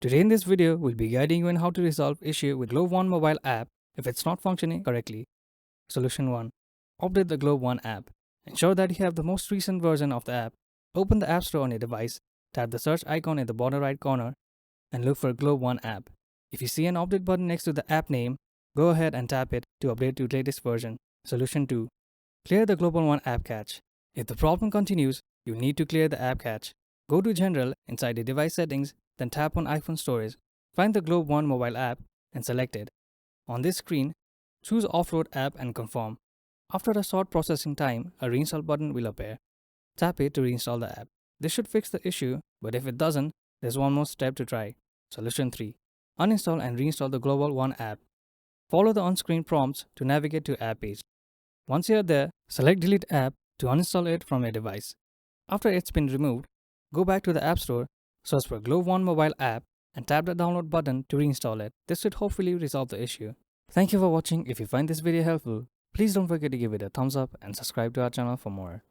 Today in this video, we'll be guiding you on how to resolve issue with GlobeOne mobile app if it's not functioning correctly. Solution 1. Update the GlobeOne app. Ensure that you have the most recent version of the app. Open the App Store on your device, tap the search icon in the bottom right corner, and look for GlobeOne app. If you see an update button next to the app name, go ahead and tap it to update to latest version. Solution 2. Clear the GlobeOne app cache. If the problem continues, you need to clear the app cache. Go to General inside the device settings, then tap on iPhone Storage. Find the GlobeOne mobile app and select it. On this screen, choose Offload app and confirm. After a short processing time, a reinstall button will appear. Tap it to reinstall the app. This should fix the issue, but if it doesn't, there's one more step to try. Solution 3. Uninstall and reinstall the GlobeOne app. Follow the on-screen prompts to navigate to app page. Once you're there, select Delete app to uninstall it from your device. After it's been removed, go back to the App Store, search for GlobeOne mobile app, and tap the download button to reinstall it. This should hopefully resolve the issue. Thank you for watching. If you find this video helpful, please don't forget to give it a thumbs up and subscribe to our channel for more.